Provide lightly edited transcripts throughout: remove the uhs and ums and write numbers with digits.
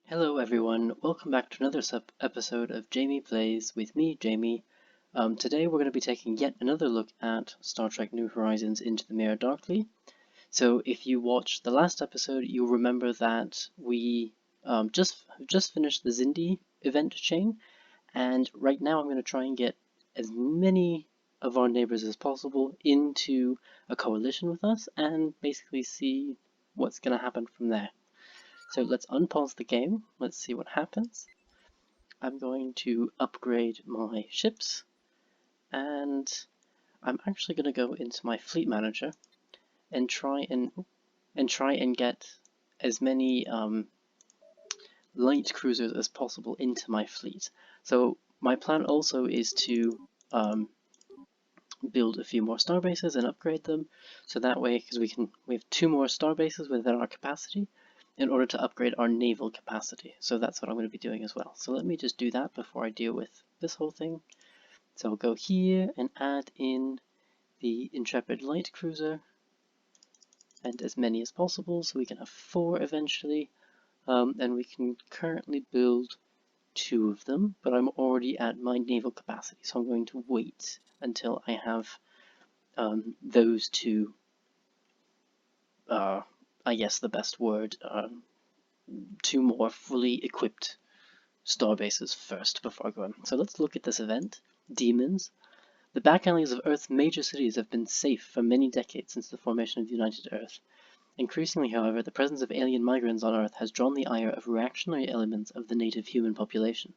Hello everyone, welcome back to another episode of Jamie Plays with me, Jamie. Today we're going to be taking yet another look at Star Trek New Horizons Into the Mirror Darkly. So if you watched the last episode, you'll remember that we just finished the Xindi event chain, and right now I'm going to try and get as many of our neighbors as possible into a coalition with us and basically see what's going to happen from there. So let's unpause the game, let's see what happens. I'm going to upgrade my ships, and I'm actually going to go into my fleet manager and try and get as many light cruisers as possible into my fleet. So my plan also is to build a few more star bases and upgrade them, so that way, because we have 2 more star bases within our capacity, in order to upgrade our naval capacity. So that's what I'm going to be doing as well. So let me just do that before I deal with this whole thing. So I'll go here and add in the Intrepid light cruiser and as many as possible, so we can have 4 eventually. And we can currently build 2 of them, but I'm already at my naval capacity, so I'm going to wait until I have those 2 I guess the best word, 2 more fully equipped star bases first before I go in. So let's look at this event. Demons. The back alleys of Earth's major cities have been safe for many decades since the formation of the United Earth. Increasingly, however, the presence of alien migrants on Earth has drawn the ire of reactionary elements of the native human population.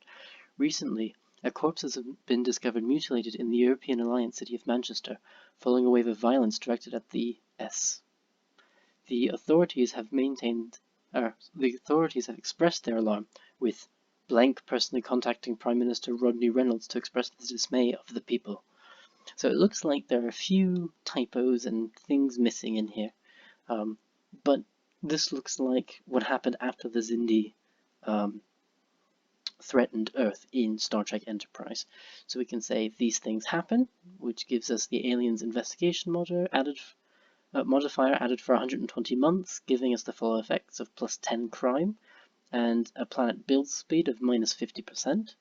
Recently, corpses have been discovered mutilated in the European Alliance city of Manchester, following a wave of violence directed at the S. The authorities have expressed their alarm, with blank personally contacting Prime Minister Rodney Reynolds to express the dismay of the people. So it looks like there are a few typos and things missing in here, but this looks like what happened after the Xindi threatened Earth in Star Trek Enterprise. So we can say these things happen, which gives us the aliens investigation modifier added for 120 months, giving us the full effects of plus 10 crime and a planet build speed of minus 50%.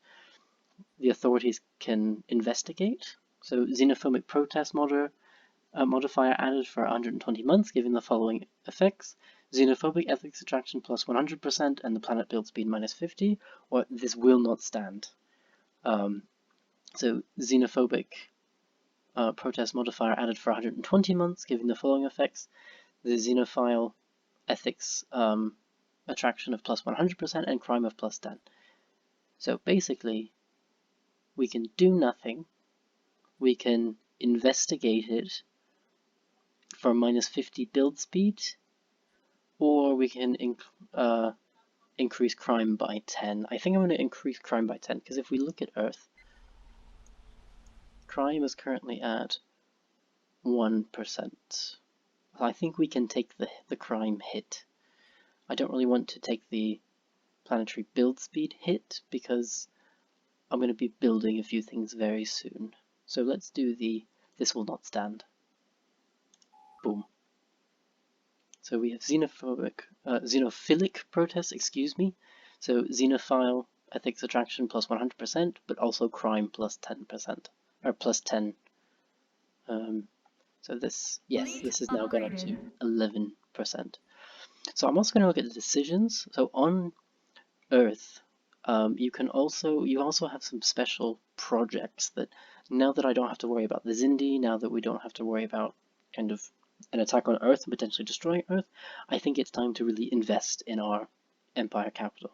The authorities can investigate. So xenophobic protest modifier added for 120 months, giving the following effects: xenophobic ethics attraction plus 100% and the planet build speed minus 50, or this will not stand. So xenophobic protest modifier added for 120 months, giving the following effects: the xenophile ethics attraction of plus 100% and crime of plus 10. So basically, we can do nothing, we can investigate it for minus 50 build speed, or we can increase crime by 10. I think I'm going to increase crime by 10, because if we look at Earth, crime is currently at 1%. I think we can take the crime hit. I don't really want to take the planetary build speed hit, because I'm going to be building a few things very soon. So let's do this will not stand. Boom. So we have xenophilic protest, So xenophile ethics attraction plus 100%, but also crime plus 10%, or plus 10. So this has now gone up to 11%. So I'm also going to look at the decisions. So on Earth, you also have some special projects that, now that I don't have to worry about the Xindi, now that we don't have to worry about kind of an attack on Earth and potentially destroying Earth, I think it's time to really invest in our Empire capital.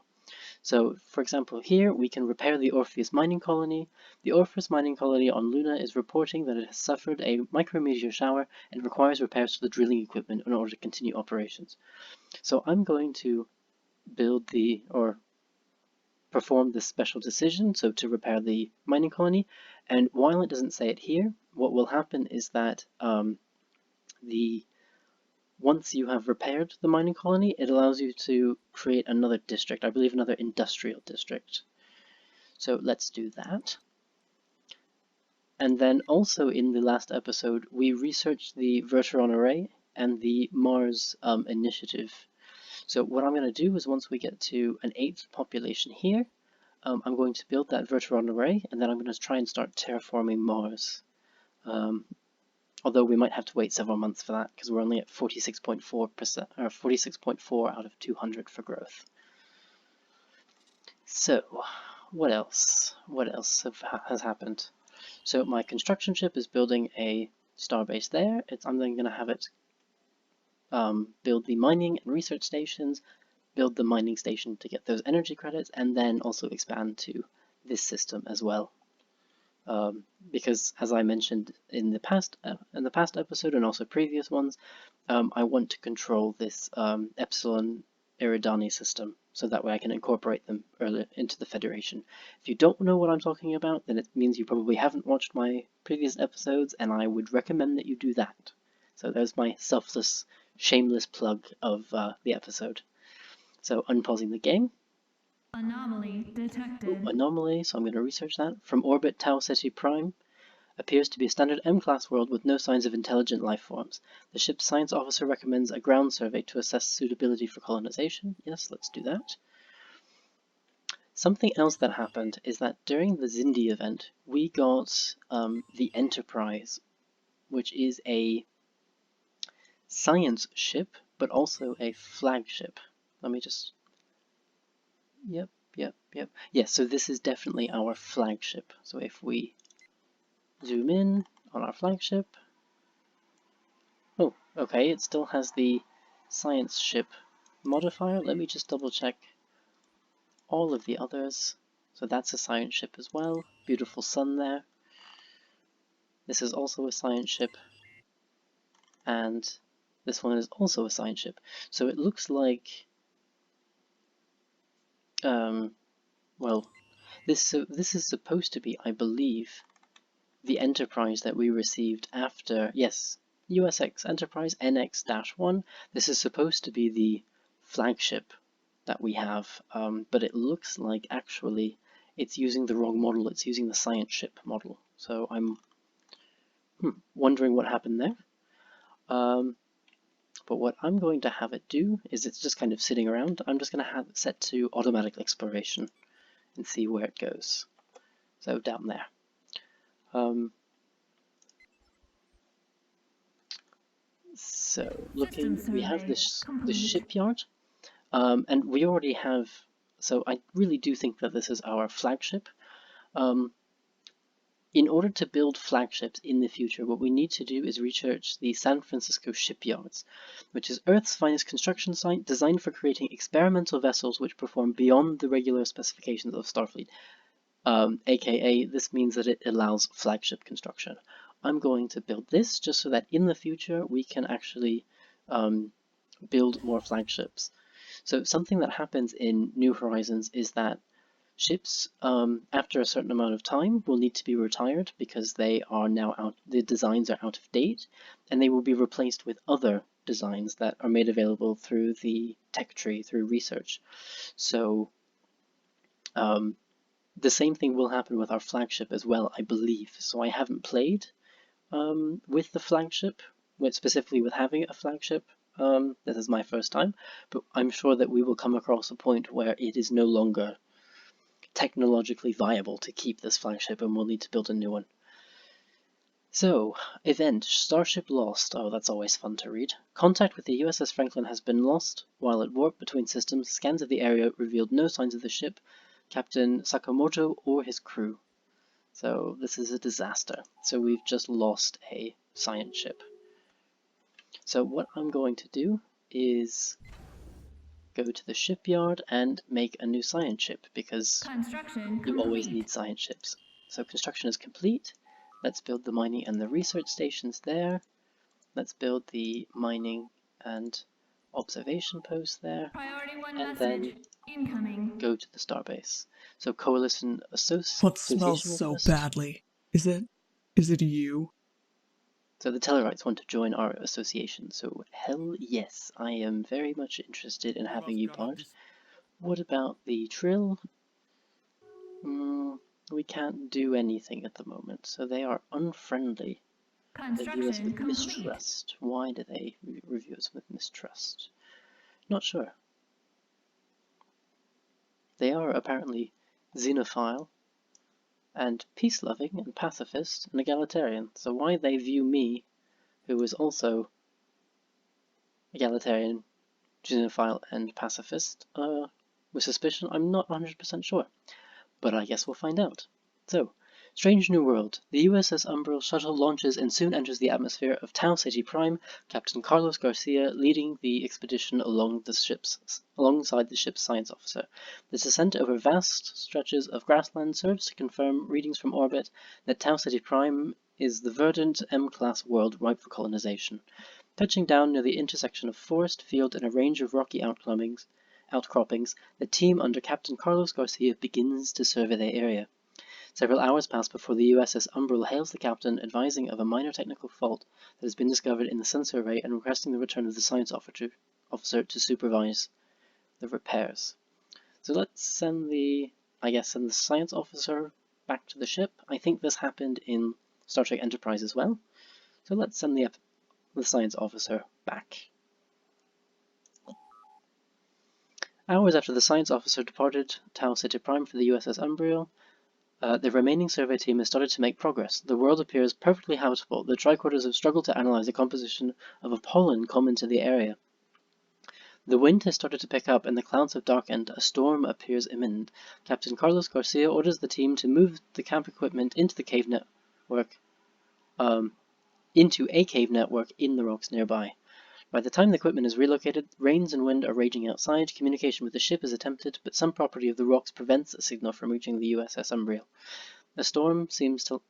So, for example, here we can repair the Orpheus mining colony. The Orpheus mining colony on Luna is reporting that it has suffered a micrometeor shower and requires repairs to the drilling equipment in order to continue operations. So I'm going to perform this special decision, so to repair the mining colony, and while it doesn't say it here, what will happen is that once you have repaired the mining colony, it allows you to create another district, I believe another industrial district. So let's do that. And then also in the last episode, we researched the Verteron array and the Mars initiative. So what I'm going to do is once we get to an 8th population here, I'm going to build that Verteron array, and then I'm going to try and start terraforming Mars. Although we might have to wait several months for that, because we're only at 46.4%, or 46.4 out of 200 for growth. So, what else? What else has happened? So my construction ship is building a starbase there. I'm then going to have it build the mining and research stations, build the mining station to get those energy credits, and then also expand to this system as well. Because, as I mentioned in the past episode and also previous ones, I want to control this Epsilon Eridani system, so that way I can incorporate them earlier into the Federation. If you don't know what I'm talking about, then it means you probably haven't watched my previous episodes, and I would recommend that you do that. So there's my selfless, shameless plug of the episode. So unpausing the game. Anomaly detected. Anomaly, so I'm going to research that. From orbit Tau Ceti Prime. Appears to be a standard M-class world with no signs of intelligent life forms. The ship's science officer recommends a ground survey to assess suitability for colonization. Yes, let's do that. Something else that happened is that during the Zindi event, we got the Enterprise, which is a science ship, but also a flagship. Let me just... Yep. Yeah, so this is definitely our flagship. So if we zoom in on our flagship... Oh, okay, it still has the science ship modifier. Let me just double check all of the others. So that's a science ship as well. Beautiful sun there. This is also a science ship. And this one is also a science ship. So it looks like... well, this is supposed to be, I believe, the Enterprise that we received after... Yes, USX Enterprise NX-1. This is supposed to be the flagship that we have, but it looks like actually it's using the wrong model. It's using the science ship model. So I'm wondering what happened there. But what I'm going to have it do is it's just kind of sitting around. I'm just going to have it set to automatic exploration and see where it goes. So down there. So looking, we have this shipyard, and we already have. So I really do think that this is our flagship. In order to build flagships in the future, what we need to do is research the San Francisco shipyards, which is Earth's finest construction site designed for creating experimental vessels which perform beyond the regular specifications of Starfleet. AKA, this means that it allows flagship construction. I'm going to build this just so that in the future we can actually build more flagships. So something that happens in New Horizons is that ships, after a certain amount of time, will need to be retired because they are now out. The designs are out of date, and they will be replaced with other designs that are made available through the tech tree, through research. So the same thing will happen with our flagship as well, I believe. So I haven't played with the flagship, specifically with having a flagship. This is my first time, but I'm sure that we will come across a point where it is no longer technologically viable to keep this flagship and we'll need to build a new one. So, event, Starship lost. Oh, that's always fun to read. Contact with the USS Franklin has been lost. While it warped between systems, scans of the area revealed no signs of the ship, Captain Sakamoto, or his crew. So this is a disaster. So we've just lost a science ship. So what I'm going to do is go to the shipyard and make a new science ship, because you always need science ships. So construction is complete. Let's build the mining and the research stations there. Let's build the mining and observation post there. And then go to the starbase. So Coalition Association. What smells so badly? Is it you? So the Tellarites want to join our association, so hell yes, I am very much interested in having you part. What about the Trill? We can't do anything at the moment, so they are unfriendly. They view us with mistrust. Why do they review us with mistrust? Not sure. they are apparently xenophile and peace-loving and pacifist and egalitarian. So why they view me, who is also egalitarian, xenophile and pacifist, with suspicion, I'm not 100% sure. But I guess we'll find out. So, Strange New World. The USS Umbriel shuttle launches and soon enters the atmosphere of Tau Ceti Prime, Captain Carlos Garcia leading the expedition alongside the ship's science officer. The descent over vast stretches of grassland serves to confirm readings from orbit that Tau Ceti Prime is the verdant M-class world ripe for colonization. Touching down near the intersection of forest, field, and a range of rocky outcroppings, the team under Captain Carlos Garcia begins to survey the area. Several hours pass before the USS Umbriel hails the captain, advising of a minor technical fault that has been discovered in the sensor array and requesting the return of the science officer to supervise the repairs. So let's send the science officer back to the ship. I think this happened in Star Trek Enterprise as well. So let's send the science officer back. Hours after the science officer departed Tau Ceti Prime for the USS Umbriel, the remaining survey team has started to make progress. The world appears perfectly habitable. The tricorders have struggled to analyze the composition of a pollen common to the area. The wind has started to pick up and the clouds have darkened. A storm appears imminent. Captain Carlos Garcia orders the team to move the camp equipment into the cave network, into a cave network in the rocks nearby. By the time the equipment is relocated, rains and wind are raging outside. Communication with the ship is attempted, but some property of the rocks prevents a signal from reaching the USS Umbriel. The storm seems to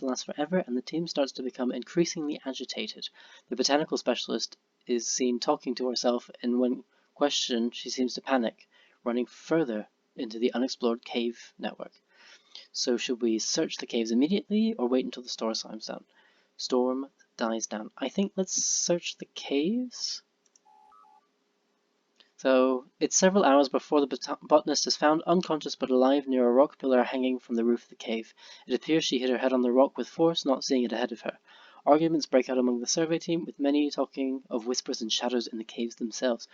last forever, and the team starts to become increasingly agitated. The botanical specialist is seen talking to herself, and when questioned, she seems to panic, running further into the unexplored cave network. So should we search the caves immediately, or wait until the storm dies down? I think let's search the caves. So it's several hours before the botanist is found unconscious but alive near a rock pillar hanging from the roof of the cave. It appears she hit her head on the rock with force, not seeing it ahead of her. Arguments break out among the survey team, with many talking of whispers and shadows in the caves themselves.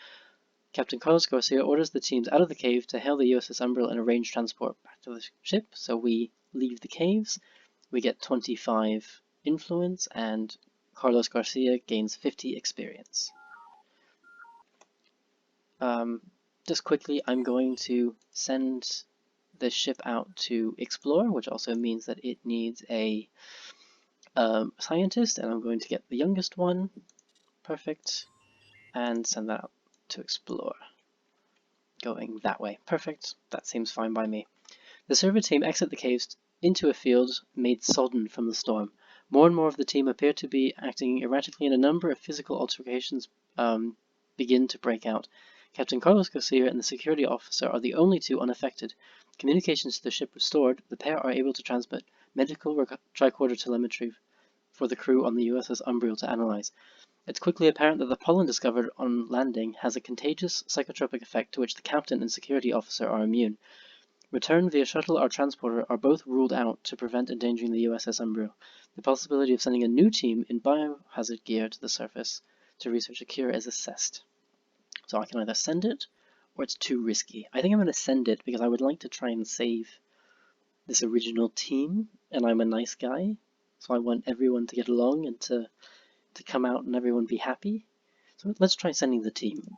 Captain Carlos Garcia orders the teams out of the cave to hail the USS Umbriel and arrange transport back to the ship. So we leave the caves, we get 25 influence, and Carlos Garcia gains 50 experience. Just quickly, I'm going to send the ship out to explore, which also means that it needs a scientist, and I'm going to get the youngest one, perfect, and send that out to explore. Going that way, perfect, that seems fine by me. The survey team exit the caves into a field made sodden from the storm. More and more of the team appear to be acting erratically, and a number of physical altercations begin to break out. Captain Carlos Garcia and the security officer are the only two unaffected. Communications to the ship restored, the pair are able to transmit medical tricorder telemetry for the crew on the USS Umbriel to analyze. It's quickly apparent that the pollen discovered on landing has a contagious psychotropic effect to which the captain and security officer are immune. Return via shuttle or transporter are both ruled out to prevent endangering the USS Umbriel. The possibility of sending a new team in biohazard gear to the surface to research a cure is assessed. So I can either send it, or it's too risky. I think I'm going to send it because I would like to try and save this original team, and I'm a nice guy, so I want everyone to get along and to come out and everyone be happy. So let's try sending the team.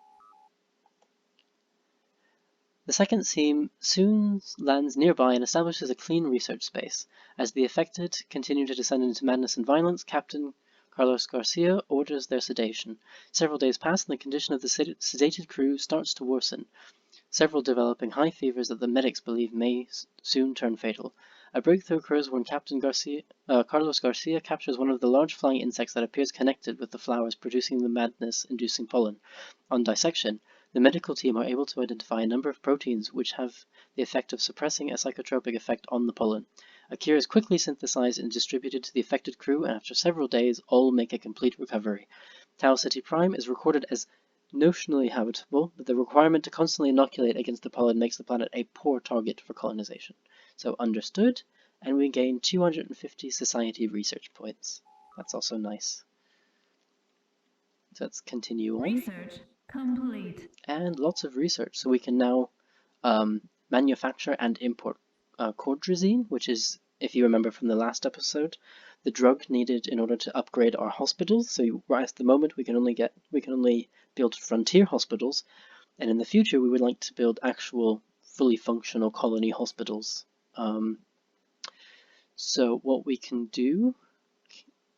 The second team soon lands nearby and establishes a clean research space. As the affected continue to descend into madness and violence, Captain Carlos Garcia orders their sedation. Several days pass and the condition of the sedated crew starts to worsen, several developing high fevers that the medics believe may soon turn fatal. A breakthrough occurs when Captain Carlos Garcia captures one of the large flying insects that appears connected with the flowers producing the madness-inducing pollen. On dissection, the medical team are able to identify a number of proteins which have the effect of suppressing a psychotropic effect on the pollen. A cure is quickly synthesized and distributed to the affected crew, and after several days, all make a complete recovery. Tau Ceti Prime is recorded as notionally habitable, but the requirement to constantly inoculate against the pollen makes the planet a poor target for colonization. So understood, and we gain 250 society research points. That's also nice. So let's continue on. Research complete. And lots of research, so we can now manufacture and import cordrazine, which is, if you remember from the last episode, the drug needed in order to upgrade our hospitals. So right at the moment we can only build frontier hospitals, and in the future we would like to build actual fully functional colony hospitals. So what we can do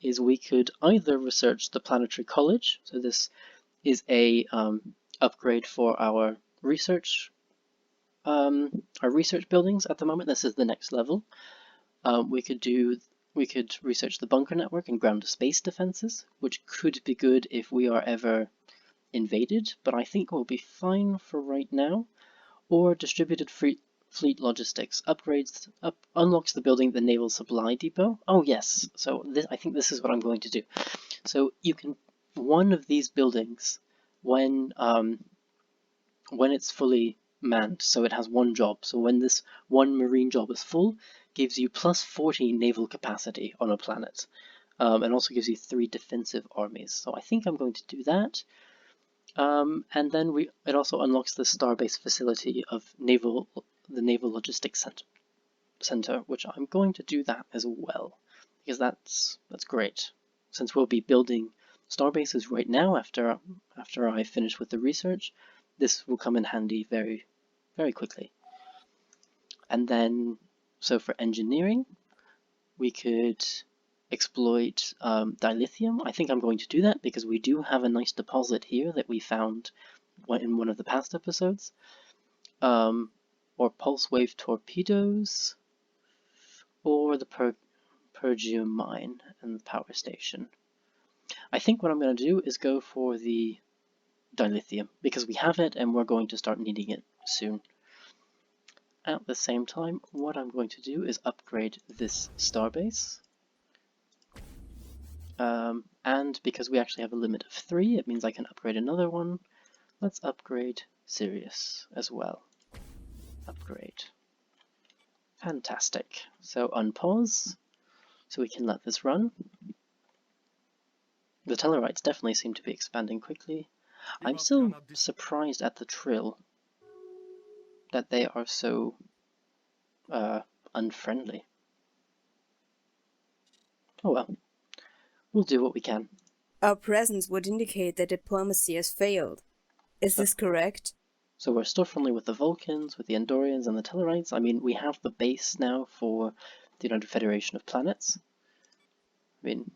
is we could either research the planetary college. So this is a upgrade for our research buildings at the moment. This is the next level. We could research the bunker network and ground space defenses, which could be good if we are ever invaded, but I think we'll be fine for right now. Or distributed fleet logistics upgrades unlocks the building the naval supply depot. Oh yes, so I think this is what I'm going to do. So you can one of these buildings when it's fully manned, so it has one job. So when this one marine job is full, gives you plus 40 naval capacity on a planet, and also gives you 3 defensive armies. So I think I'm going to do that. And then it also unlocks the starbase facility of the Naval Logistics Center, which I'm going to do that as well, because that's great. Since we'll be building starbases right now after I finish with the research, this will come in handy very, very quickly. And then, so for engineering, we could exploit dilithium. I think I'm going to do that because we do have a nice deposit here that we found in one of the past episodes. Or pulse wave torpedoes, or the Pergium mine and the power station. I think what I'm going to do is go for the dilithium because we have it and we're going to start needing it soon. At the same time, what I'm going to do is upgrade this starbase. And because we actually have a limit of 3, it means I can upgrade another one. Let's upgrade Sirius as well. Upgrade. Fantastic. So unpause, so we can let this run. The Tellarites definitely seem to be expanding quickly. I'm still surprised at the Trill, that they are so unfriendly. Oh well, we'll do what we can. Our presence would indicate that diplomacy has failed. Is this correct? So we're still friendly with the Vulcans, with the Andorians, and the Tellarites. I mean, we have the base now for the United Federation of Planets. I mean,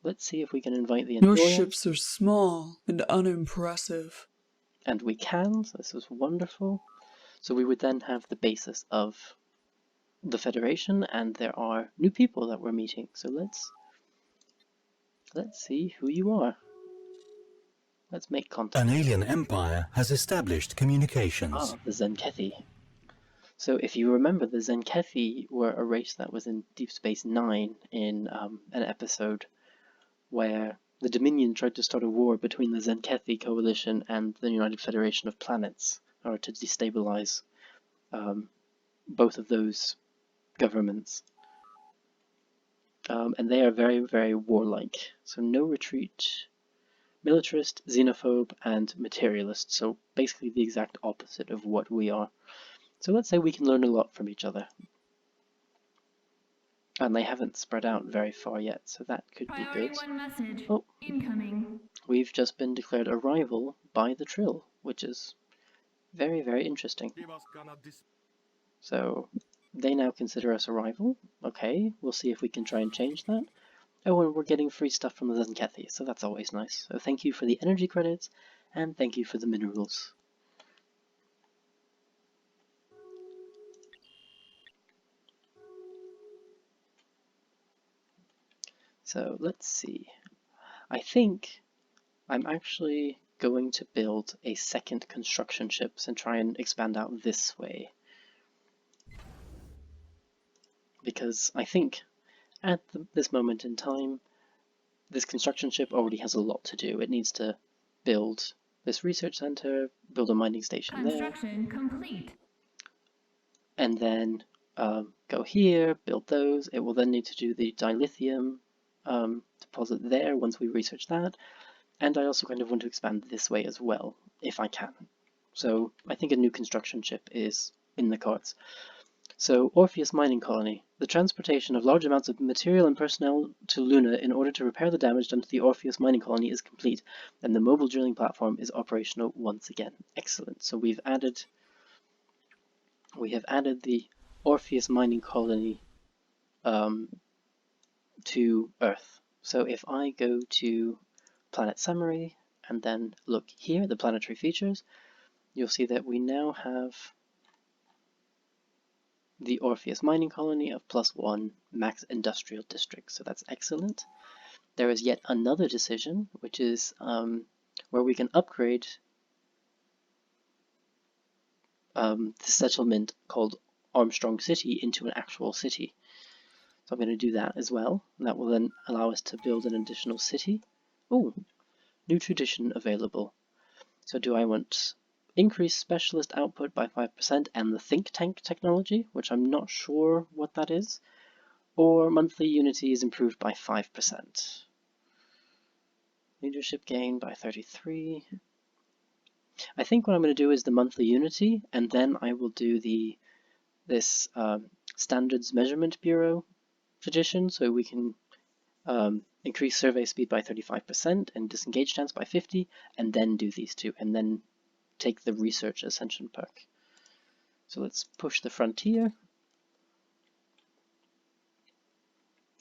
let's see if we can invite the Andorians. Your ships are small and unimpressive. And we can, so this is wonderful. So we would then have the basis of the Federation, and there are new people that we're meeting. So let's see who you are. Let's make contact. An alien empire has established communications. Ah, the Zenkethi. So if you remember, the Zenkethi were a race that was in Deep Space Nine in an episode where the Dominion tried to start a war between the Zenkethi coalition and the United Federation of Planets, in order to destabilize both of those governments. And they are very, very warlike. So no retreat, militarist, xenophobe, and materialist. So basically the exact opposite of what we are. So let's say we can learn a lot from each other. And they haven't spread out very far yet, so that could be good. Priority 1 message. Oh, Incoming. we've just been declared a rival by the Trill, which is very, very interesting. So they now consider us a rival. Okay, we'll see if we can try and change that. Oh, and we're getting free stuff from the Zenkethi, so that's always nice. So thank you for the energy credits, and thank you for the minerals. So let's see. I think I'm actually going to build a second construction ship and try and expand out this way. Because I think at this moment in time, this construction ship already has a lot to do. It needs to build this research center, build a mining station there. Construction complete. And then go here, build those. It will then need to do the dilithium deposit there once we research that. And I also kind of want to expand this way as well, if I can. So I think a new construction ship is in the cards. So, Orpheus Mining Colony. The transportation of large amounts of material and personnel to Luna in order to repair the damage done to the Orpheus Mining Colony is complete, and the mobile drilling platform is operational once again. Excellent. So we have added the Orpheus Mining Colony to Earth. So if I go to Planet Summary and then look here, the planetary features, you'll see that we now have the Orpheus Mining Colony of +1 max industrial district, so that's excellent. There is yet another decision, which is where we can upgrade the settlement called Armstrong City into an actual city. So I'm going to do that as well, and that will then allow us to build an additional city. Oh, new tradition available. So do I want increase specialist output by 5% and the think tank technology, which I'm not sure what that is, or monthly unity is improved by 5%. Leadership gain by 33. I think what I'm going to do is the monthly unity, and then I will do this Standards Measurement Bureau tradition, so we can increase survey speed by 35% and disengage chance by 50, and then do these two, and then take the research ascension perk. So let's push the frontier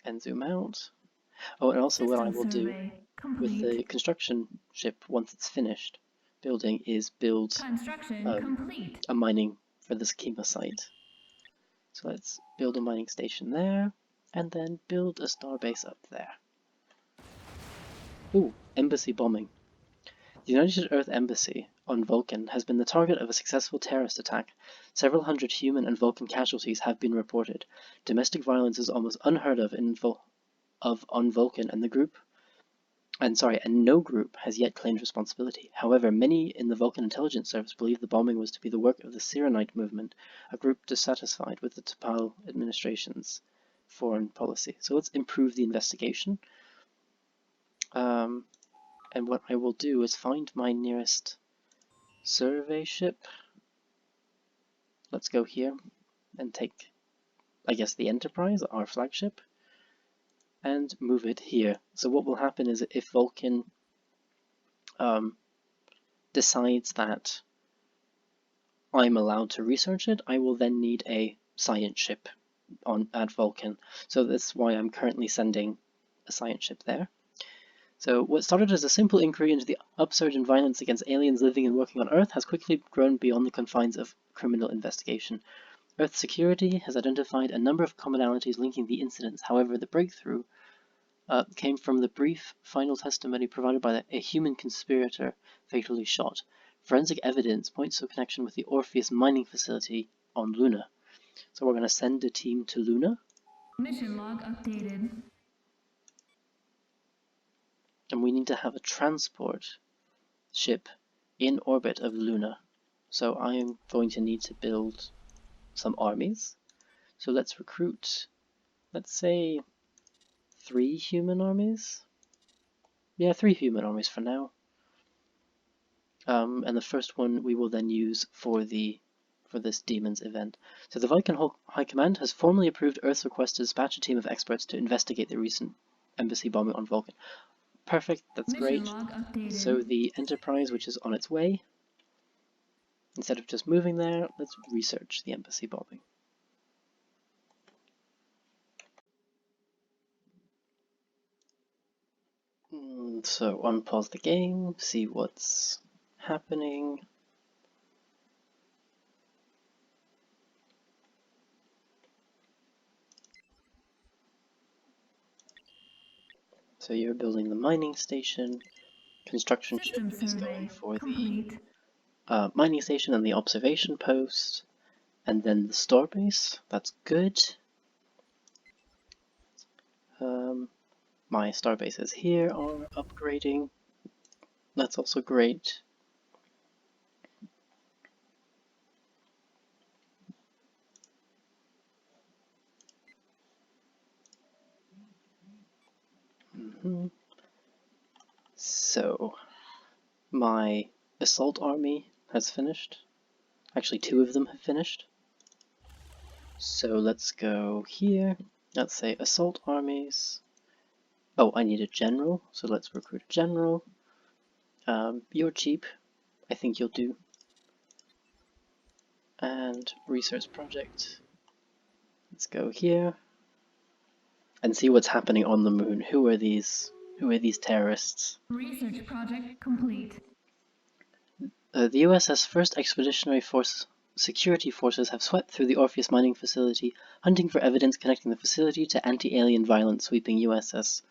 and zoom out. Oh, and also what I will do with the construction ship once it's finished building is build a mining for the schema site. So let's build a mining station there, and then build a starbase up there. Ooh, embassy bombing. The United Earth Embassy on Vulcan has been the target of a successful terrorist attack. Several hundred human and Vulcan casualties have been reported. Domestic violence is almost unheard of on Vulcan, and no group has yet claimed responsibility. However, many in the Vulcan intelligence service believe the bombing was to be the work of the Sirenite movement, a group dissatisfied with the T'Pol administration's foreign policy. So let's improve the investigation. And what I will do is find my nearest survey ship. Let's go here and take, I guess, the Enterprise, our flagship, and move it here. So what will happen is if Vulcan decides that I'm allowed to research it, I will then need a science ship at Vulcan. So that's why I'm currently sending a science ship there. So what started as a simple inquiry into the upsurge in violence against aliens living and working on Earth has quickly grown beyond the confines of criminal investigation. Earth security has identified a number of commonalities linking the incidents. However, the breakthrough came from the brief final testimony provided by a human conspirator fatally shot. Forensic evidence points to a connection with the Orpheus mining facility on Luna. So we're going to send a team to Luna. Mission log updated. And we need to have a transport ship in orbit of Luna. So I am going to need to build some armies. So let's recruit, let's say, 3 human armies. Yeah, 3 human armies for now. And the first one we will then use for this Demons event. So the Vulcan High Command has formally approved Earth's request to dispatch a team of experts to investigate the recent embassy bombing on Vulcan. Perfect, that's great. So the Enterprise, which is on its way, instead of just moving there, let's research the embassy bombing. So unpause the game, see what's happening. So you're building the mining station, construction ship is going for the mining station and the observation post, and then the starbase, that's good. My starbases here are upgrading, that's also great. So my assault army has finished. Actually, 2 of them have finished. So let's go here. Let's say assault armies. Oh, I need a general, so let's recruit a general. You're cheap. I think you'll do. And research project. Let's go here and see what's happening on the moon. Who are these terrorists? Research project complete. The USS First Expeditionary Force security forces have swept through the Orpheus mining facility, hunting for evidence connecting the facility to anti-alien violence sweeping USS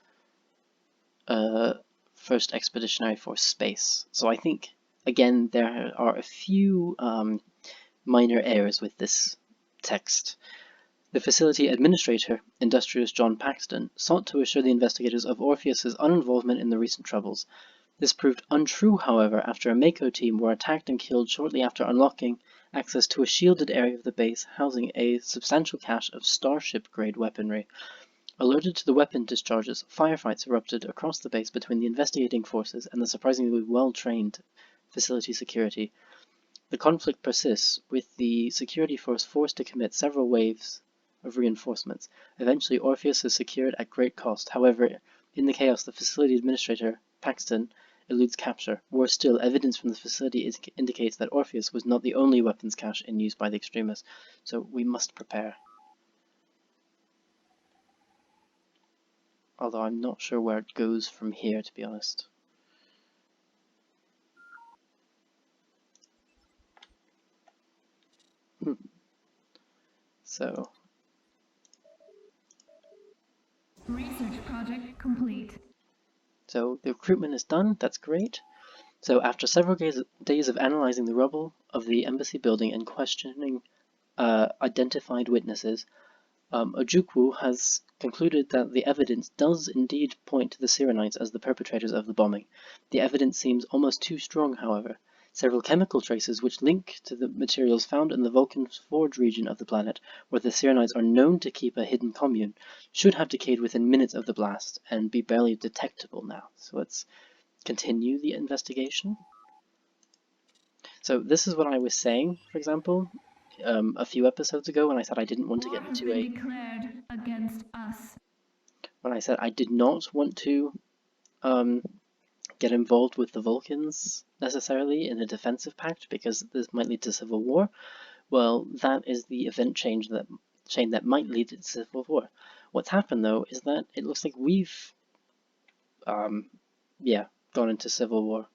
First Expeditionary Force space. So I think, again, there are a few minor errors with this text. The facility administrator, industrialist John Paxton, sought to assure the investigators of Orpheus's uninvolvement in the recent troubles. This proved untrue, however, after a Mako team were attacked and killed shortly after unlocking access to a shielded area of the base housing a substantial cache of Starship-grade weaponry. Alerted to the weapon discharges, firefights erupted across the base between the investigating forces and the surprisingly well-trained facility security. The conflict persists, with the security force forced to commit several waves of reinforcements. Eventually, Orpheus is secured at great cost. However, in the chaos, the facility administrator, Paxton, eludes capture. Worse still, evidence from the facility indicates that Orpheus was not the only weapons cache in use by the extremists, so we must prepare. Although I'm not sure where it goes from here, to be honest. So... Research project complete. So the recruitment is done, that's great. So after several days of analyzing the rubble of the embassy building and questioning identified witnesses, Ojukwu has concluded that the evidence does indeed point to the Sirenites as the perpetrators of the bombing. The evidence seems almost too strong, however. Several chemical traces which link to the materials found in the Vulcan Forge region of the planet, where the Sirenites are known to keep a hidden commune, should have decayed within minutes of the blast and be barely detectable now. So let's continue the investigation. So this is what I was saying, for example, a few episodes ago when I said I didn't want to get into War has been declared against us. When I said I did not want to get involved with the Vulcans necessarily in a defensive pact because this might lead to civil war. Well, that is the event chain that might lead to civil war. What's happened though is that it looks like we've gone into civil war.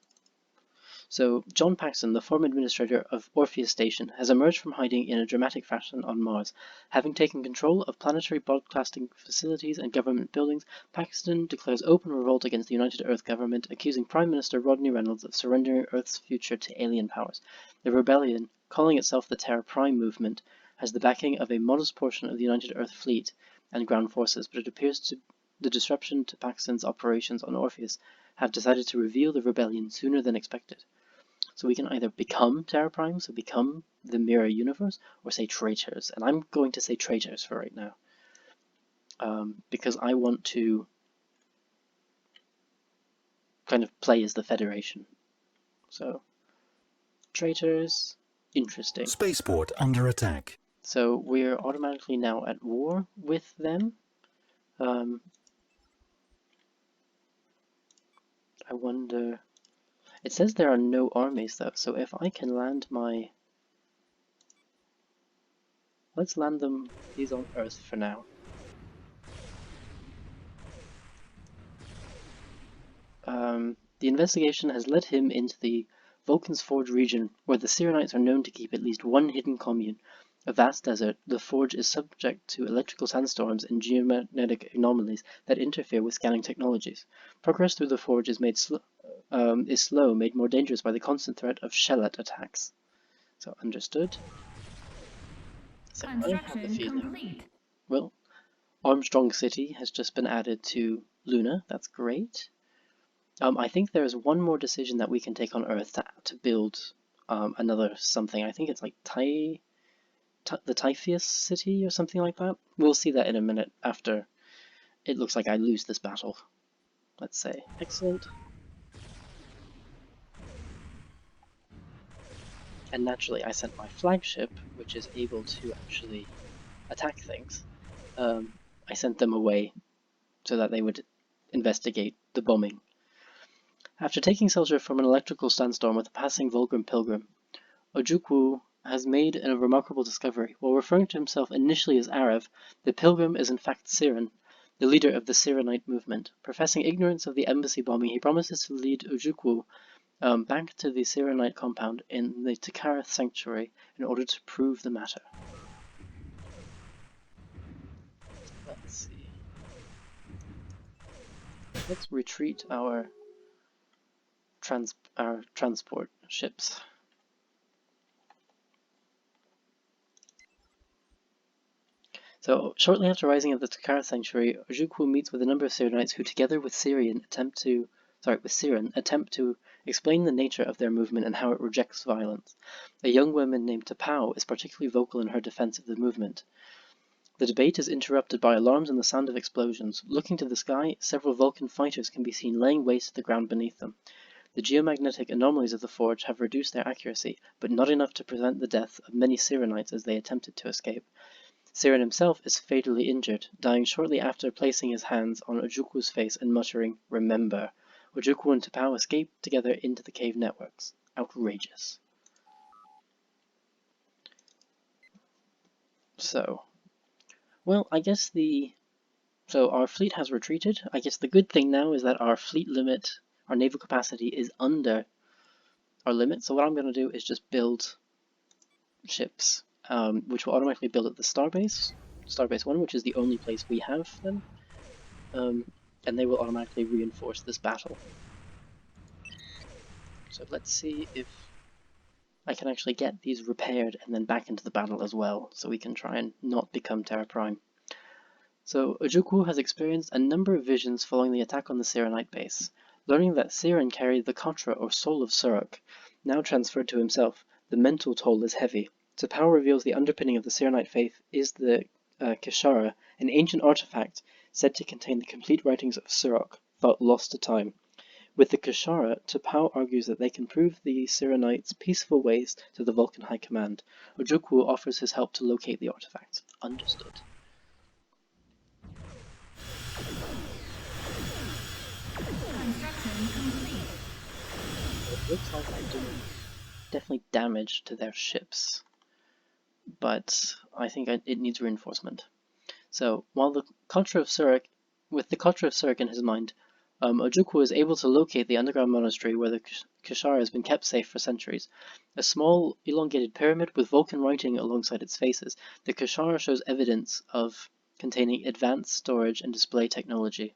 So John Paxton, the former administrator of Orpheus Station, has emerged from hiding in a dramatic fashion on Mars. Having taken control of planetary broadcasting facilities and government buildings, Paxton declares open revolt against the United Earth government, accusing Prime Minister Rodney Reynolds of surrendering Earth's future to alien powers. The rebellion, calling itself the Terra Prime Movement, has the backing of a modest portion of the United Earth fleet and ground forces, but it appears the disruption to Paxton's operations on Orpheus have decided to reveal the rebellion sooner than expected. So we can either become Terra Prime, so become the mirror universe, or say traitors. And I'm going to say traitors for right now. Because I want to kind of play as the Federation. So, traitors, interesting. Spaceport under attack. So we're automatically now at war with them. I wonder... It says there are no armies though, so if I can land my... Let's land these on Earth for now. The investigation has led him into the Vulcan's Forge region, where the Sirenites are known to keep at least one hidden commune. A vast desert, the Forge is subject to electrical sandstorms and geomagnetic anomalies that interfere with scanning technologies. Progress through the Forge is made slow, made more dangerous by the constant threat of shell-at attacks. So, understood. So I have the feeling... Complete. Well, Armstrong City has just been added to Luna, that's great. I think there is one more decision that we can take on Earth to build another something. I think it's like the Typheus City or something like that. We'll see that in a minute after it looks like I lose this battle. Let's say. Excellent. and naturally I sent my flagship, which is able to actually attack things. I sent them away so that they would investigate the bombing. After taking shelter from an electrical sandstorm with a passing Vulcan pilgrim, Ojukwu has made a remarkable discovery. While referring to himself initially as Arav, the pilgrim is in fact Siren, the leader of the Sirenite movement. Professing ignorance of the embassy bombing, he promises to lead Ojukwu back to the Sirenite compound in the Takara sanctuary in order to prove the matter. Let's see. Let's retreat our transport ships. So, shortly after rising at the Takara sanctuary, Ojukwu meets with a number of Sirenites who, together with Siren, attempt to explain the nature of their movement and how it rejects violence. A young woman named Tapao is particularly vocal in her defense of the movement. The debate is interrupted by alarms and the sound of explosions. Looking to the sky, several Vulcan fighters can be seen laying waste to the ground beneath them. The geomagnetic anomalies of the forge have reduced their accuracy, but not enough to prevent the death of many Sirenites as they attempted to escape. Siren himself is fatally injured, dying shortly after placing his hands on Ojukwu's face and muttering, "Remember." Ojukwu and Tapao escape together into the cave networks. Outrageous. So, well, so our fleet has retreated. I guess the good thing now is that our fleet limit, our naval capacity is under our limit. So what I'm going to do is just build ships, which will automatically build at the Starbase 1, which is the only place we have them. And they will automatically reinforce this battle. So let's see if I can actually get these repaired and then back into the battle as well, so we can try and not become Terra Prime. So Ojukwu has experienced a number of visions following the attack on the Sirenite base. Learning that Siren carried the Kotra or soul of Suruk, now transferred to himself, the mental toll is heavy. Tapao reveals the underpinning of the Sirenite faith is the Kishara, an ancient artifact said to contain the complete writings of Suruk, thought lost to time. With the Kishara, Tapao argues that they can prove the Sirenites' peaceful ways to the Vulcan High Command. Ojukwu offers his help to locate the artifact. Understood. Construction complete. It looks like I'm doing definitely damage to their ships, but I think it needs reinforcement. So while the Kotra of Suruk, with the Kotra of Suruk in his mind, Ojukwu is able to locate the underground monastery where the Kishara has been kept safe for centuries. A small, elongated pyramid with Vulcan writing alongside its faces, the Kishara shows evidence of containing advanced storage and display technology.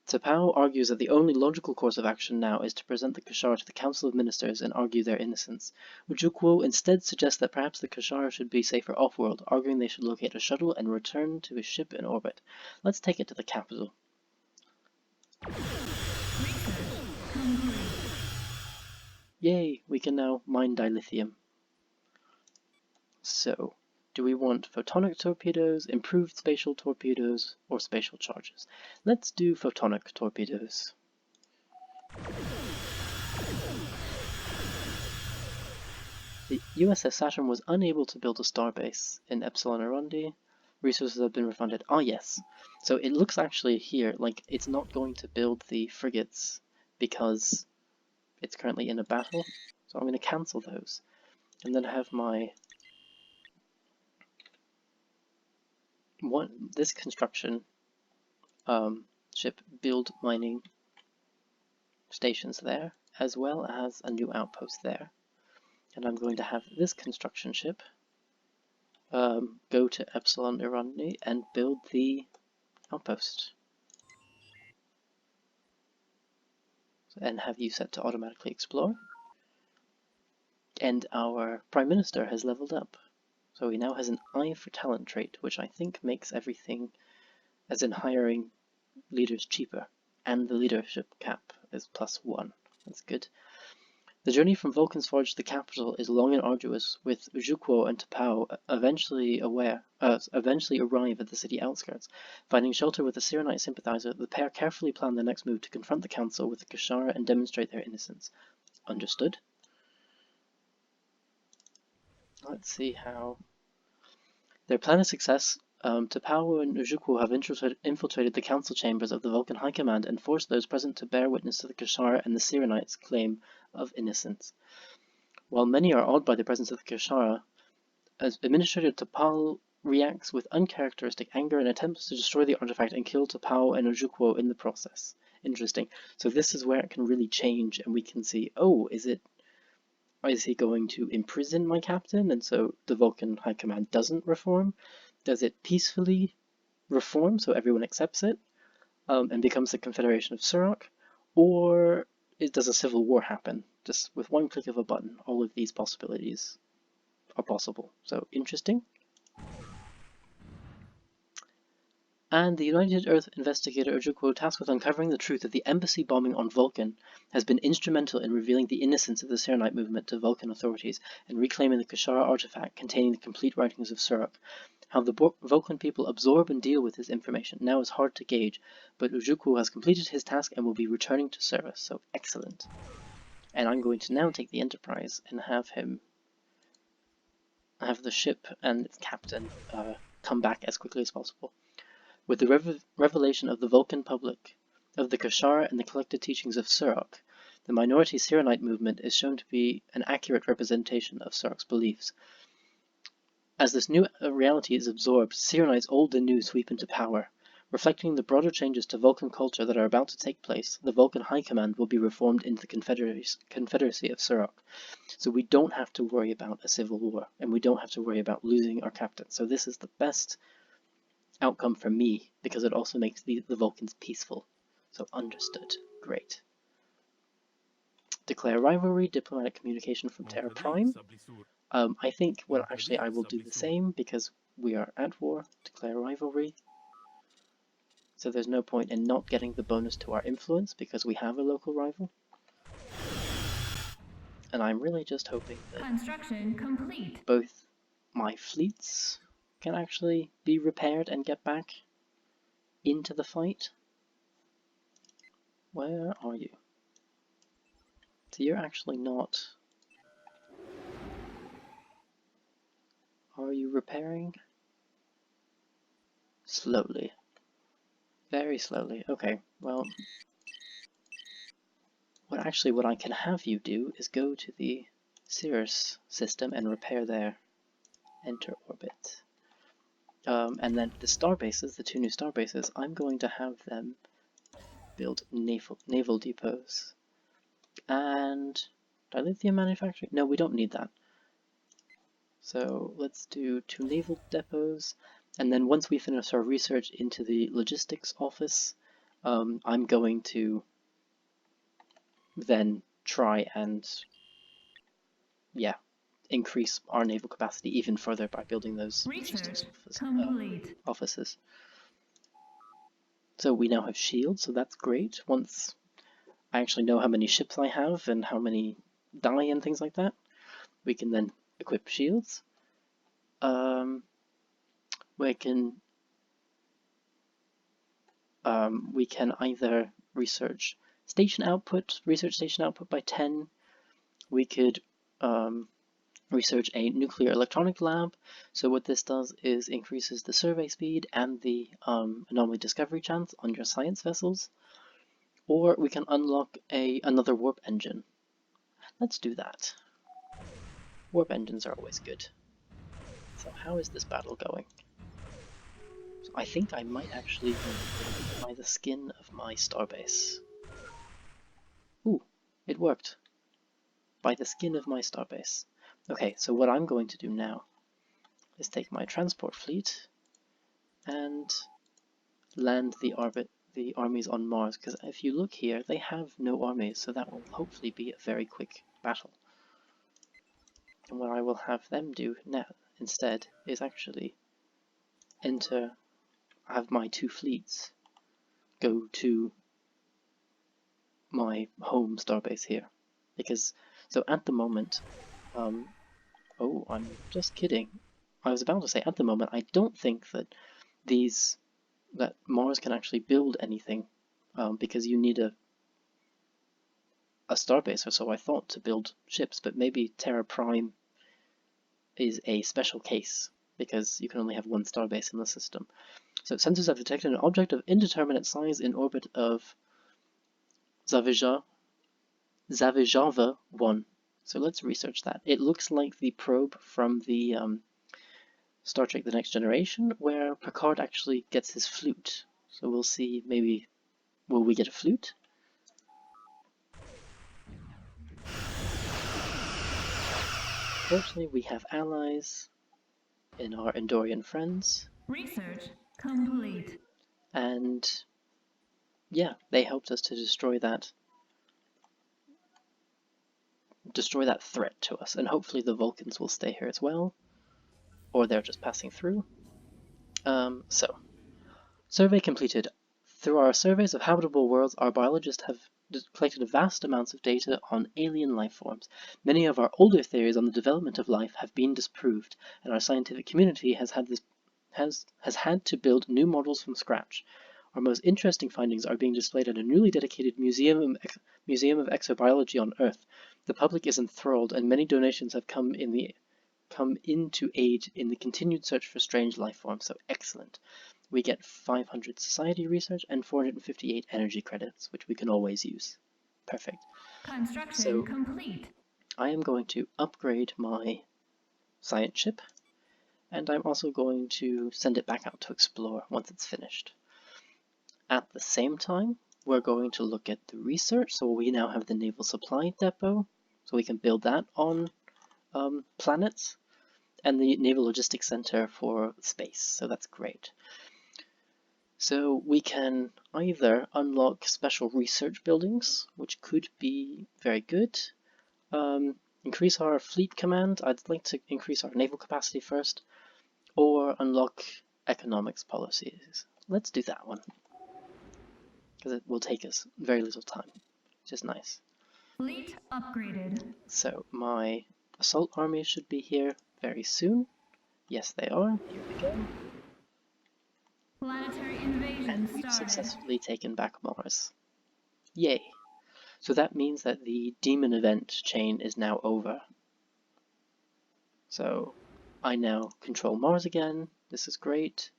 Tapao argues that the only logical course of action now is to present the Kishara to the Council of Ministers and argue their innocence. Ojukwu instead suggests that perhaps the Kishara should be safer off-world, arguing they should locate a shuttle and return to his ship in orbit. Let's take it to the capital. Yay, we can now mine dilithium. So, do we want photonic torpedoes, improved spatial torpedoes, or spatial charges? Let's do photonic torpedoes. The USS Saturn was unable to build a starbase in Epsilon Erondi. Resources have been refunded. Ah, yes. So it looks actually here like it's not going to build the frigates because it's currently in a battle. So I'm going to cancel those. And then have my this construction ship build mining stations there, as well as a new outpost there. And I'm going to have this construction ship go to Epsilon Erondi and build the outpost. And have you set to automatically explore. And our Prime Minister has leveled up. So he now has an eye for talent trait, which I think makes everything, as in hiring leaders, cheaper. And the leadership cap is +1. That's good. The journey from Vulcan's Forge to the capital is long and arduous, with Ojukwu and Tapao eventually arrive at the city outskirts. Finding shelter with a Sirenite sympathizer, the pair carefully plan their next move to confront the council with the Kishara and demonstrate their innocence. Understood? Let's see how. Their plan of success. T'Pau and Ujukwu have infiltrated the council chambers of the Vulcan High Command and forced those present to bear witness to the Kashara and the Sirenites' claim of innocence. While many are awed by the presence of the Kashara, as Administrator T'Pau reacts with uncharacteristic anger and attempts to destroy the artifact and kill T'Pau and Ujukwu in the process. Interesting. So this is where it can really change, and we can see, oh, is he going to imprison my captain, and so the Vulcan High Command doesn't reform? Does it peacefully reform so everyone accepts it, and becomes the Confederation of Surok? Or does a civil war happen? Just with one click of a button, all of these possibilities are possible. So interesting. And the United Earth investigator Ojukwu, tasked with uncovering the truth of the embassy bombing on Vulcan, has been instrumental in revealing the innocence of the Serenite movement to Vulcan authorities and reclaiming the Kashara artifact containing the complete writings of Surok. How the Vulcan people absorb and deal with this information now is hard to gauge, but Ojukwu has completed his task and will be returning to service, so excellent. And I'm going to now take the Enterprise and have the ship and its captain come back as quickly as possible. With the revelation of the Vulcan public, of the Kashara and the collected teachings of Surok, the minority Serenite movement is shown to be an accurate representation of Surok's beliefs. As this new reality is absorbed, Serenites old and new sweep into power. Reflecting the broader changes to Vulcan culture that are about to take place, the Vulcan High Command will be reformed into the Confederacy of Surok. So we don't have to worry about a civil war, and we don't have to worry about losing our captain. So this is the best outcome for me, because it also makes the Vulcans peaceful. So understood. Great. Declare rivalry, diplomatic communication from Terra Prime. I think, well, actually I will do the same, because we are at war. Declare rivalry. So there's no point in not getting the bonus to our influence, because we have a local rival. And I'm really just hoping that Construction complete. both my fleets can actually be repaired and get back into the fight. Where are you? So you're actually not... Are you repairing? Slowly. Very slowly. Okay, well... What I can have you do is go to the Cirrus system and repair there. Enter orbit. And then the star bases, the two new star bases, I'm going to have them build naval depots. And dilithium manufacturing? No, we don't need that. So let's do 2 naval depots, and then once we finish our research into the logistics office, I'm going to then try and, yeah, increase our naval capacity even further by building those logistics offices. So we now have shields, so that's great. Once I actually know how many ships I have and how many die and things like that, we can then equip shields. We can either research station output by 10. We could research a nuclear electronic lab. So what this does is increases the survey speed and the anomaly discovery chance on your science vessels. Or we can unlock another warp engine. Let's do that. Warp engines are always good. So how is this battle going? So I think I might actually buy the skin of my starbase. Ooh, it worked. By the skin of my starbase. Okay, so what I'm going to do now is take my transport fleet and land the armies on Mars, because if you look here, they have no armies, so that will hopefully be a very quick battle. And what I will have them do now instead is actually have my 2 fleets go to my home starbase here, because so at the moment, oh, I'm just kidding. I was about to say at the moment I don't think that that Mars can actually build anything, because you need a starbase, or so I thought, to build ships. But maybe Terra Prime is a special case, because you can only have one starbase in the system. So sensors have detected an object of indeterminate size in orbit of Zavijava 1. So let's research that. It looks like the probe from the Star Trek The Next Generation, where Picard actually gets his flute. So we'll see, maybe, will we get a flute? Fortunately, we have allies in our Endorian friends. Research complete. And yeah, they helped us to destroy that threat to us, and hopefully the Vulcans will stay here as well, or they're just passing through. So, survey completed. Through our surveys of habitable worlds, our biologists have collected vast amounts of data on alien life forms. Many of our older theories on the development of life have been disproved, and our scientific community has had to build new models from scratch. Our most interesting findings are being displayed at a newly dedicated Museum of Exobiology on Earth. The public is enthralled, and many donations have come in to aid in the continued search for strange life forms. So excellent. We get 500 society research and 458 energy credits, which we can always use. Perfect. Construction complete. I am going to upgrade my science ship, and I'm also going to send it back out to explore once it's finished. At the same time, we're going to look at the research. So we now have the Naval Supply Depot, so we can build that on planets, and the Naval Logistics Center for space, so that's great. So we can either unlock special research buildings, which could be very good, increase our fleet command. I'd like to increase our naval capacity first, or unlock economics policies. Let's do that one, because it will take us very little time, which is nice. Fleet upgraded. So my assault army should be here very soon. Yes, they are. Here we go. Planetary invasion And we've started. successfully taken back Mars. Yay! So that means that the demon event chain is now over. So I now control Mars again. This is great.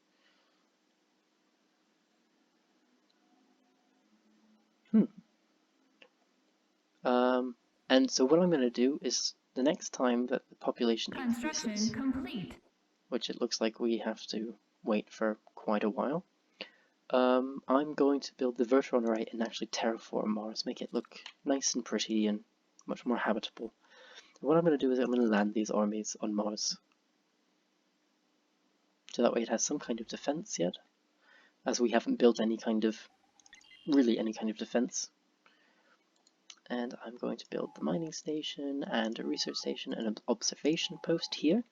And so what I'm going to do is, the next time that the population increases, Complete. which it looks like we have to wait for quite a while, I'm going to build the Vertron array and actually terraform Mars, make it look nice and pretty and much more habitable. And what I'm going to do is I'm going to land these armies on Mars, so that way it has some kind of defense yet, as we haven't built any kind of defense. And I'm going to build the mining station and a research station and an observation post here,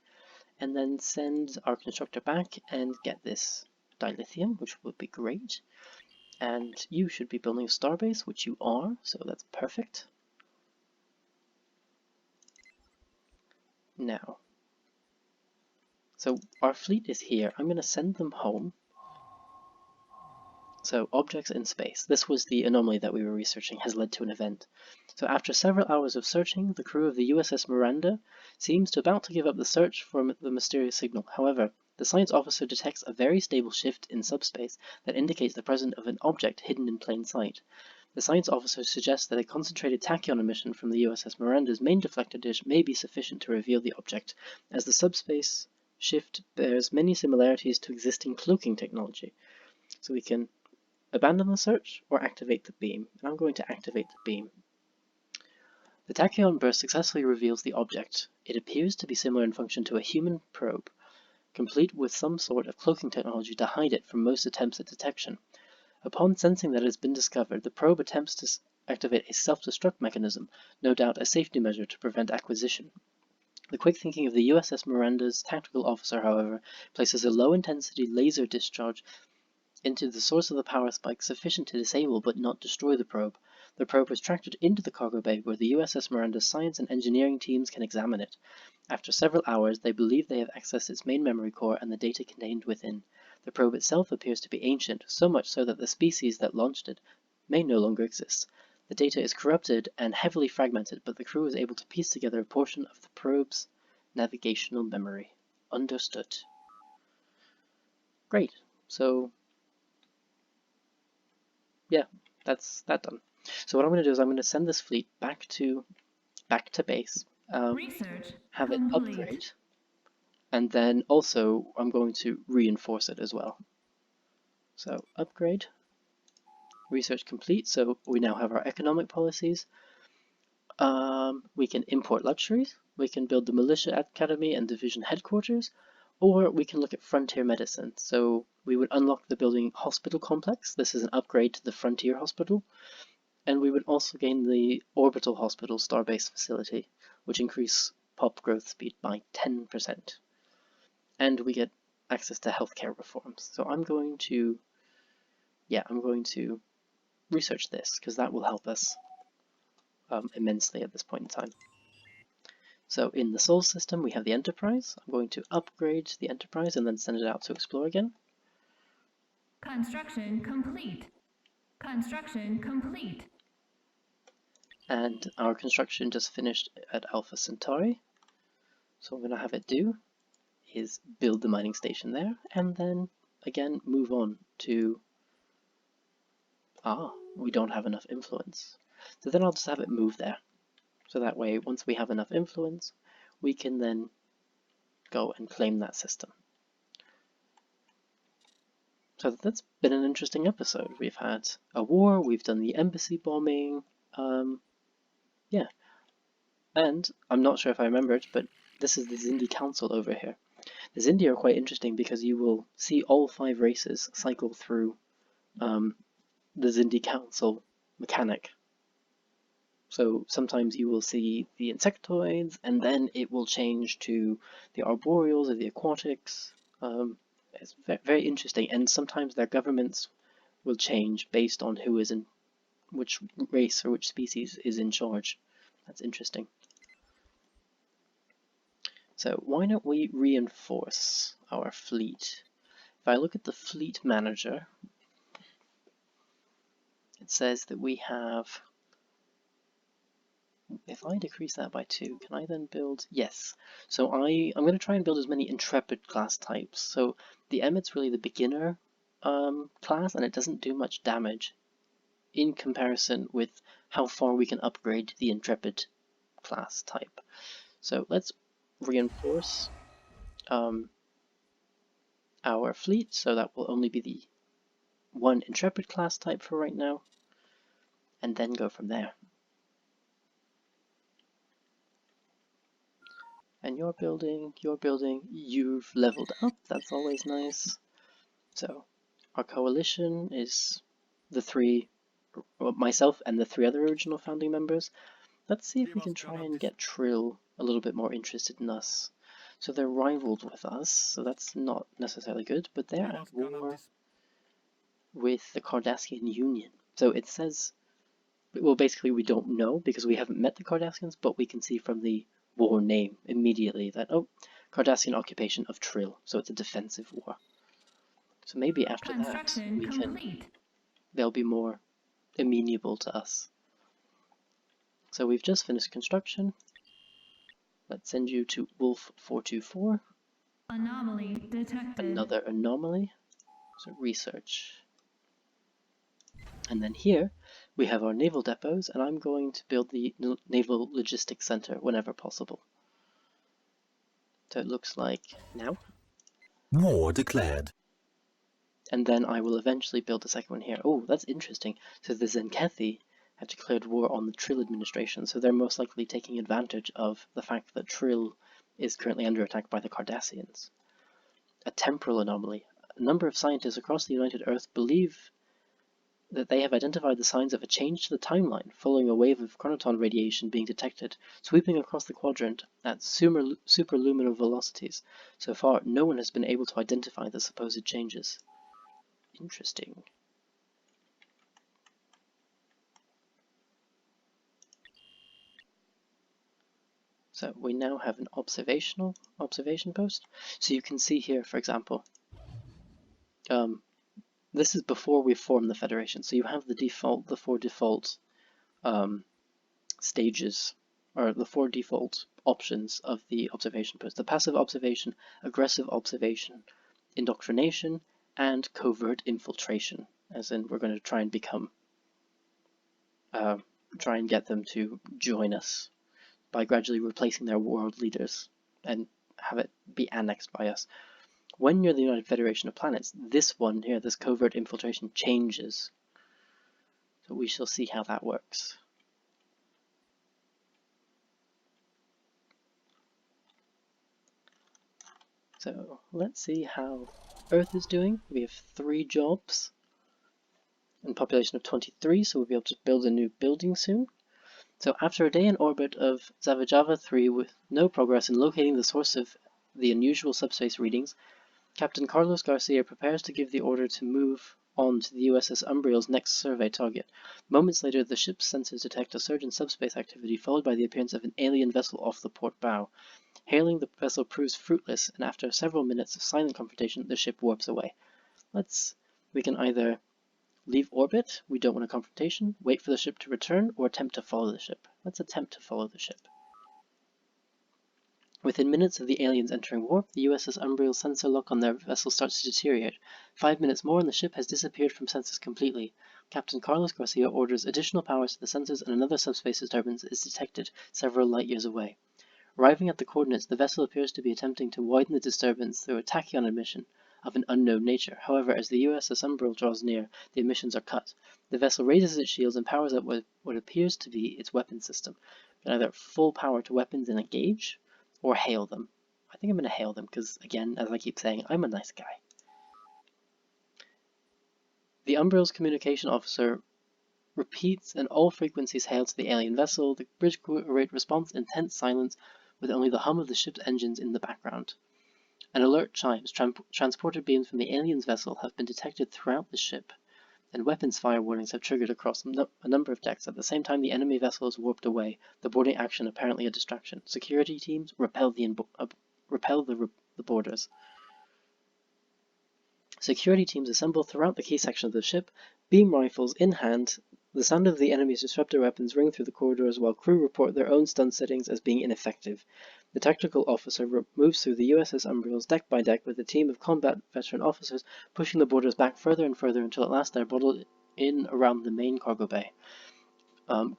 and then send our constructor back and get this dilithium, which would be great. And you should be building a starbase, which you are, so that's perfect. Now, so our fleet is here. I'm going to send them home. So, objects in space. This was the anomaly that we were researching, has led to an event. So after several hours of searching, the crew of the USS Miranda seems to about to give up the search for the mysterious signal. However, the science officer detects a very stable shift in subspace that indicates the presence of an object hidden in plain sight. The science officer suggests that a concentrated tachyon emission from the USS Miranda's main deflector dish may be sufficient to reveal the object, as the subspace shift bears many similarities to existing cloaking technology. So we can abandon the search or activate the beam. And I'm going to activate the beam. The tachyon burst successfully reveals the object. It appears to be similar in function to a human probe, complete with some sort of cloaking technology to hide it from most attempts at detection. Upon sensing that it has been discovered, the probe attempts to activate a self-destruct mechanism, no doubt a safety measure to prevent acquisition. The quick thinking of the USS Miranda's tactical officer, however, places a low-intensity laser discharge into the source of the power spike sufficient to disable but not destroy the probe. The probe is tracked into the cargo bay where the USS Miranda's science and engineering teams can examine it. After several hours, they believe they have accessed its main memory core and the data contained within. The probe itself appears to be ancient, so much so that the species that launched it may no longer exist. The data is corrupted and heavily fragmented, but the crew is able to piece together a portion of the probe's navigational memory. Understood. Great. So yeah, that's that done. So what I'm going to do is I'm going to send this fleet back to base. Research have it complete. upgrade, and then also I'm going to reinforce it as well. So upgrade, research complete, so we now have our economic policies. We can import luxuries, we can build the militia academy and division headquarters, or we can look at frontier medicine. So we would unlock the building hospital complex. This is an upgrade to the frontier hospital. And we would also gain the orbital hospital starbase facility, which increase pop growth speed by 10%. And we get access to healthcare reforms. So I'm going to research this, because that will help us immensely at this point in time. So in the Sol system, we have the Enterprise. I'm going to upgrade the Enterprise and then send it out to explore again. Construction complete. Construction complete. And our construction just finished at Alpha Centauri. So what I'm going to have it do is build the mining station there, and then again move on to... we don't have enough influence. So then I'll just have it move there. So that way, once we have enough influence, we can then go and claim that system. So that's been an interesting episode. We've had a war, we've done the embassy bombing, yeah. And I'm not sure if I remembered, but this is the Xindi Council over here. The Xindi are quite interesting because you will see all 5 races cycle through the Xindi Council mechanic. So sometimes you will see the insectoids, and then it will change to the arboreals or the aquatics. It's very interesting, and sometimes their governments will change based on who is in which race or which species is in charge. That's interesting. So why don't we reinforce our fleet? If I look at the fleet manager, it says that we have... If I decrease that by 2, can I then build... Yes. So I'm going to try and build as many Intrepid class types. So the Emmet's really the beginner class, and it doesn't do much damage in comparison with how far we can upgrade the Intrepid class type. So let's reinforce our fleet, so that will only be the 1 Intrepid class type for right now, and then go from there. And you're building, you've leveled up, that's always nice. So our coalition is the 3, myself and the 3 other original founding members. Let's see if we can try and get Trill a little bit more interested in us. So they're rivaled with us, so that's not necessarily good, but they're at war with the Cardassian Union. So it says, well, basically we don't know because we haven't met the Cardassians, but we can see from the war name immediately that, oh, Cardassian occupation of Trill, so it's a defensive war. So maybe after that they'll be more amenable to us. So we've just finished construction. Let's send you to Wolf 424. Anomaly detected. Another anomaly. So research. And then here we have our naval depots, and I'm going to build the Naval Logistics Center whenever possible. So it looks like now. War declared. And then I will eventually build a second one here. Oh, that's interesting. So the Zenkethi have declared war on the Trill administration, so they're most likely taking advantage of the fact that Trill is currently under attack by the Cardassians. A temporal anomaly. A number of scientists across the United Earth believe that they have identified the signs of a change to the timeline following a wave of chronoton radiation being detected, sweeping across the quadrant at superluminal velocities. So far, no one has been able to identify the supposed changes. Interesting. So we now have an observation post. So you can see here, for example, this is before we form the Federation. So you have the 4 default stages or the 4 default options of the observation post: the passive observation, aggressive observation, indoctrination, and covert infiltration. As in, we're going to try and try and get them to join us by gradually replacing their world leaders and have it be annexed by us. When you're the United Federation of Planets, this one here, this covert infiltration, changes. So we shall see how that works. So let's see how Earth is doing. We have 3 jobs and population of 23, so we'll be able to build a new building soon. So after a day in orbit of Zavajava 3 with no progress in locating the source of the unusual subspace readings, Captain Carlos Garcia prepares to give the order to move on to the USS Umbriel's next survey target. Moments later, the ship's sensors detect a surge in subspace activity, followed by the appearance of an alien vessel off the port bow. Hailing the vessel proves fruitless, and after several minutes of silent confrontation, the ship warps away. We can either leave orbit, we don't want a confrontation, wait for the ship to return, or attempt to follow the ship. Let's attempt to follow the ship. Within minutes of the aliens entering warp, the USS Umbriel's sensor lock on their vessel starts to deteriorate. 5 minutes more and the ship has disappeared from sensors completely. Captain Carlos Garcia orders additional powers to the sensors and another subspace disturbance is detected several light years away. Arriving at the coordinates, the vessel appears to be attempting to widen the disturbance through a tachyon emission of an unknown nature. However, as the USS Umbriel draws near, the emissions are cut. The vessel raises its shields and powers up what appears to be its weapon system. It can either full power to weapons and engage, or hail them. I think I'm going to hail them because, again, as I keep saying, I'm a nice guy. The Umbriel's communication officer repeats and all frequencies hailed to the alien vessel. The bridge crew await response in tense silence with only the hum of the ship's engines in the background. An alert chimes. Transporter beams from the alien's vessel have been detected throughout the ship, and weapons fire warnings have triggered across a number of decks. At the same time, the enemy vessel is warped away, the boarding action apparently a distraction. Security teams repel the boarders. Security teams assemble throughout the key section of the ship, beam rifles in hand. The sound of the enemy's disruptor weapons ring through the corridors while crew report their own stun settings as being ineffective. The tactical officer moves through the USS Umbriel's deck by deck with a team of combat veteran officers pushing the boarders back further and further until at last they're bottled in around the main cargo bay.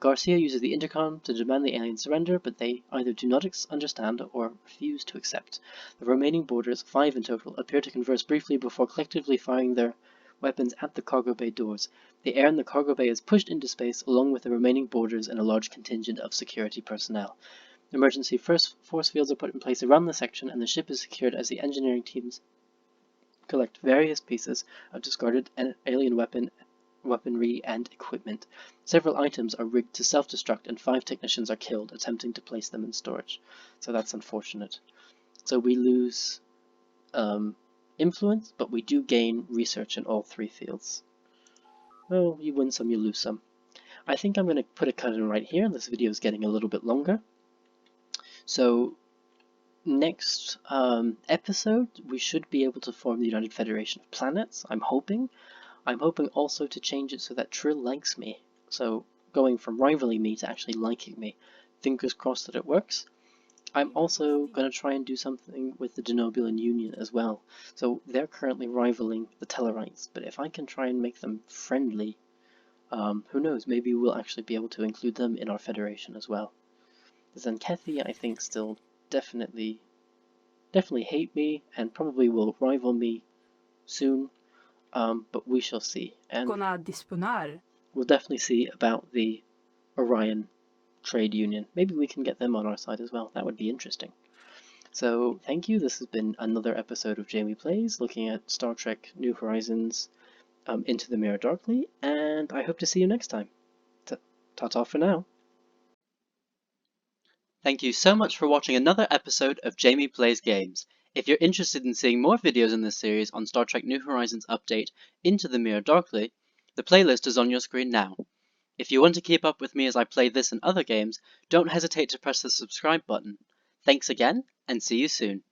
Garcia uses the intercom to demand the alien surrender, but they either do not understand or refuse to accept. The remaining boarders, 5 in total, appear to converse briefly before collectively firing their weapons at the cargo bay doors. The air in the cargo bay is pushed into space along with the remaining boarders and a large contingent of security personnel. Emergency force fields are put in place around the section and the ship is secured as the engineering teams collect various pieces of discarded alien weaponry and equipment. Several items are rigged to self-destruct and 5 technicians are killed attempting to place them in storage. So that's unfortunate. So we lose influence, but we do gain research in all 3 fields. Well, you win some, you lose some. I think I'm going to put a cut in right here. This video is getting a little bit longer. So next episode, we should be able to form the United Federation of Planets, I'm hoping. I'm hoping also to change it so that Trill likes me. So going from rivaling me to actually liking me. Fingers crossed that it works. I'm also going to try and do something with the Denobulan Union as well. So they're currently rivaling the Tellarites, but if I can try and make them friendly, who knows, maybe we'll actually be able to include them in our federation as well. The Zenkethi, I think, still definitely hate me and probably will rival me soon, but we shall see. And we'll definitely see about the Orion Trade Union. Maybe we can get them on our side as well. That would be interesting. So thank you. This has been another episode of Jamie Plays, looking at Star Trek New Horizons Into the Mirror Darkly, and I hope to see you next time. Ta-ta for now. Thank you so much for watching another episode of Jamie Plays Games. If you're interested in seeing more videos in this series on Star Trek New Horizons Update Into the Mirror Darkly, the playlist is on your screen now. If you want to keep up with me as I play this and other games, don't hesitate to press the subscribe button. Thanks again, and see you soon.